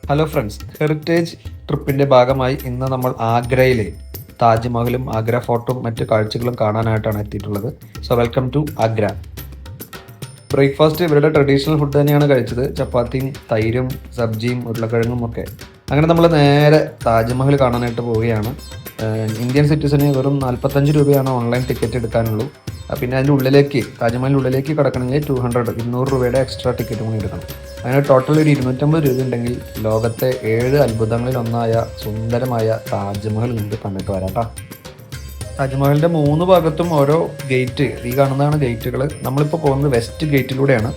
Hello friends, heritage ട്രിപ്പിൻ്റെ ഭാഗമായി ഇന്ന് നമ്മൾ ആഗ്രയിലെ താജ്മഹലും ആഗ്ര ഫോർട്ടും മറ്റ് കാഴ്ചകളും കാണാനായിട്ടാണ് എത്തിയിട്ടുള്ളത്. So welcome to Agra. Breakfast ഇവരുടെ ട്രഡീഷണൽ ഫുഡ് തന്നെയാണ് കഴിച്ചത്. ചപ്പാത്തിയും തൈരും സബ്ജിയും ഉരുളക്കിഴങ്ങും ഒക്കെ. അങ്ങനെ നമ്മൾ നേരെ താജ്മഹൽ കാണാനായിട്ട് പോവുകയാണ്. ഇന്ത്യൻ സിറ്റിസന് വെറും 45 രൂപയാണ് ഓൺലൈൻ ടിക്കറ്റ് എടുക്കാനുള്ളൂ. പിന്നെ അതിൻ്റെ ഉള്ളിലേക്ക് താജ്മഹലിൻ്റെ ഉള്ളിലേക്ക് കിടക്കണമെങ്കിൽ 200 രൂപയുടെ എക്സ്ട്രാ ടിക്കറ്റ് കൂടി എടുക്കണം. അങ്ങനെ ടോട്ടൽ ഒരു 250 രൂപ ഉണ്ടെങ്കിൽ ലോകത്തെ 7 അത്ഭുതങ്ങളിലൊന്നായ സുന്ദരമായ താജ്മഹൽ നിങ്ങൾക്ക് കണ്ടിട്ട് വരാം കേട്ടോ. താജ്മഹലിൻ്റെ 3 ഭാഗത്തും ഓരോ ഗേറ്റ്, ഈ കാണുന്നതാണ് ഗേറ്റുകൾ. നമ്മളിപ്പോൾ പോകുന്നത് വെസ്റ്റ് ഗേറ്റിലൂടെയാണ്.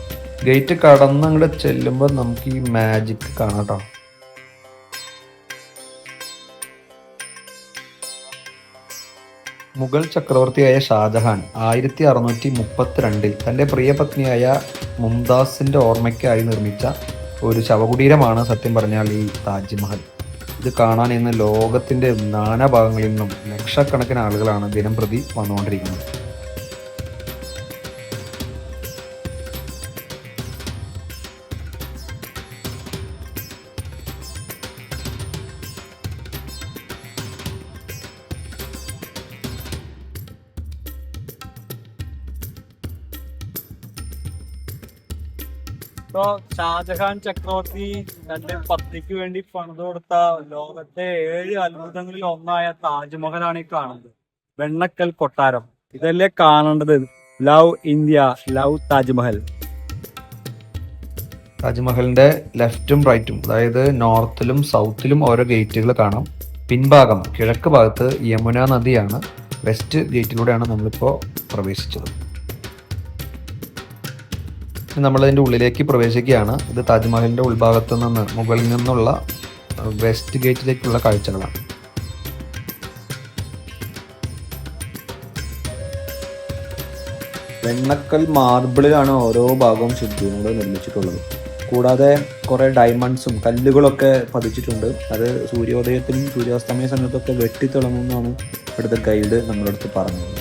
ഗേറ്റ് കടന്ന് അങ്ങോട്ട് ചെല്ലുമ്പോൾ നമുക്ക് ഈ മാജിക് കാണാം കേട്ടോ. മുഗൾ ചക്രവർത്തിയായ ഷാജഹാൻ 1632 തൻ്റെ പ്രിയ പത്നിയായ മുംതാസിൻ്റെ ഓർമ്മയ്ക്കായി നിർമ്മിച്ച ഒരു ശവകുടീരമാണ് സത്യം പറഞ്ഞാൽ ഈ താജ്മഹൽ. ഇത് കാണാൻ ഇന്ന് ലോകത്തിൻ്റെ നാനാഭാഗങ്ങളിൽ നിന്നും ലക്ഷക്കണക്കിന് ആളുകളാണ് ദിനം പ്രതി വന്നുകൊണ്ടിരിക്കുന്നത്. ഇപ്പോ ഷാജഹാൻ ചക്രവർത്തി തന്റെ പത്നിക്ക് വേണ്ടി പണിത് കൊടുത്ത ലോകത്തെ 7 അത്ഭുതങ്ങളിൽ ഒന്നായ താജ്മഹലാണ് ഈ കാണുന്നത്. വെണ്ണക്കൽ കൊട്ടാരം ഇതല്ലേ കാണേണ്ടത്. Love India, love Taj Mahal. താജ്മഹലിൻ്റെ ലെഫ്റ്റും റൈറ്റും, അതായത് നോർത്തിലും സൗത്തിലും ഓരോ ഗേറ്റുകൾ കാണാം. പിൻഭാഗം കിഴക്ക് ഭാഗത്ത് യമുന നദിയാണ്. വെസ്റ്റ് ഗേറ്റിലൂടെയാണ് നമ്മളിപ്പോൾ പ്രവേശിച്ചത്. നമ്മളതിൻ്റെ ഉള്ളിലേക്ക് പ്രവേശിക്കുകയാണ്. ഇത് താജ്മഹലിൻ്റെ ഉൾഭാഗത്തു നിന്ന് മുകളിൽ നിന്നുള്ള വെസ്റ്റ് ഗേറ്റിലേക്കുള്ള കാഴ്ചകളാണ്. വെണ്ണക്കൽ മാർബിളിലാണ് ഓരോ ഭാഗവും ശില്പങ്ങൾ നിർമ്മിച്ചിട്ടുള്ളത്. കൂടാതെ കുറേ ഡയമണ്ട്സും കല്ലുകളൊക്കെ പതിച്ചിട്ടുണ്ട്. അത് സൂര്യോദയത്തിനും സൂര്യാസ്തമയ സമയത്തൊക്കെ വെട്ടിത്തിളങ്ങുമെന്നാണ് ഇവിടുത്തെ ഗൈഡ് നമ്മുടെ അടുത്ത് പറഞ്ഞത്.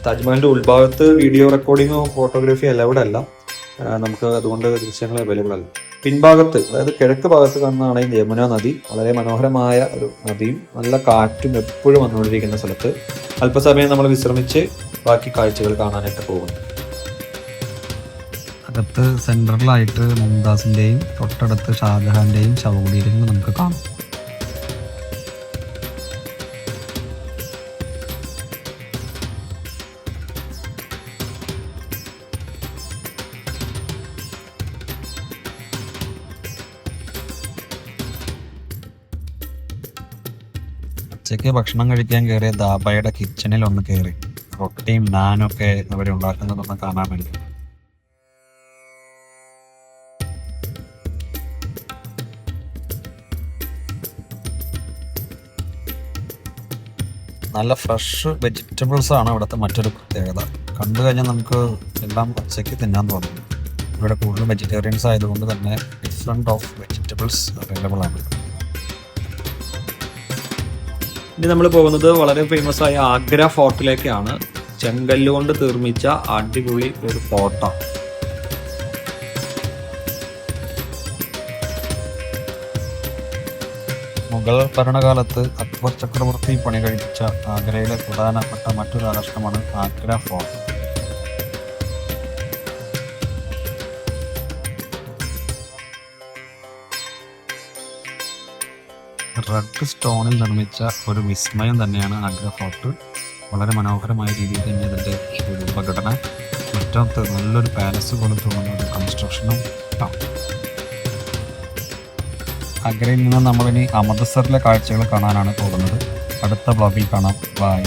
താജ്മഹലിൻ്റെ ഉൾഭാഗത്ത് വീഡിയോ റെക്കോർഡിങ്ങോ ഫോട്ടോഗ്രാഫി അലൗഡ് അല്ല. നമുക്ക് അതുകൊണ്ട് ദൃശ്യങ്ങൾ അവൈലബിൾ അല്ല. പിൻഭാഗത്ത്, അതായത് കിഴക്ക് ഭാഗത്ത് കാണുന്നതാണ് ഈ യമുന നദി. വളരെ മനോഹരമായ ഒരു നദിയും നല്ല കാറ്റും എപ്പോഴും വന്നുകൊണ്ടിരിക്കുന്ന സ്ഥലത്ത് അല്പസമയം നമ്മൾ വിശ്രമിച്ച് ബാക്കി കാഴ്ചകൾ കാണാനായിട്ട് പോകുന്നു. അകത്ത് സെൻട്രലായിട്ട് മുംതാസിൻ്റെയും തൊട്ടടുത്ത് ഷാജഹാൻ്റെയും ശവകുടീരങ്ങൾ നമുക്ക് കാണാം. ഉച്ചയ്ക്ക് ഭക്ഷണം കഴിക്കാൻ കയറിയ ദാബയുടെ കിച്ചണിൽ ഒന്ന് കയറി റൊട്ടിയും നാനൊക്കെ അവർ ഉണ്ടാക്കുന്നതൊന്ന് കാണാൻ വേണ്ടി. നല്ല ഫ്രഷ് വെജിറ്റബിൾസ് ആണ് ഇവിടുത്തെ മറ്റൊരു പ്രത്യേകത. കണ്ടു കഴിഞ്ഞാൽ നമുക്ക് എല്ലാം ഉച്ചയ്ക്ക് തിന്നാൻ തോന്നും. ഇവിടെ കൂടുതലും വെജിറ്റേറിയൻസ് ആയതുകൊണ്ട് തന്നെ ഡിഫറെൻറ്റ് ഓഫ് വെജിറ്റബിൾസ് അവൈലബിൾ ആണ്. ഇനി നമ്മൾ പോകുന്നത് വളരെ ഫേമസ് ആയ ആഗ്ര ഫോർട്ടിലേക്കാണ്. ചെങ്കല്ലുകൊണ്ട് നിർമ്മിച്ച അടിപൊളി ഒരു ഫോർട്ടാണ്. മുഗൾ ഭരണകാലത്ത് അക്ബർ ചക്രവർത്തി പണി കഴിപ്പിച്ച ആഗ്രയിലെ പ്രധാനപ്പെട്ട മറ്റൊരു ആകർഷണമാണ് ആഗ്ര ഫോർട്ട്. റെഡ് സ്റ്റോണിൽ നിർമ്മിച്ച ഒരു വിസ്മയം തന്നെയാണ് ആഗ്ര ഫോർട്ട്. വളരെ മനോഹരമായ രീതിയിൽ തന്നെ അതിൻ്റെ രൂപഘടന, മുറ്റത്ത് നല്ലൊരു പാലസ് പോലെ തോന്നുന്ന ഒരു കൺസ്ട്രക്ഷനും ആണ്. ആഗ്രയിൽ നിന്ന് നമ്മളിനി അമൃത്സറിലെ കാഴ്ചകൾ കാണാനാണ് പോകുന്നത്. അടുത്ത ബ്ലോഗിൽ കാണാം. ബൈ.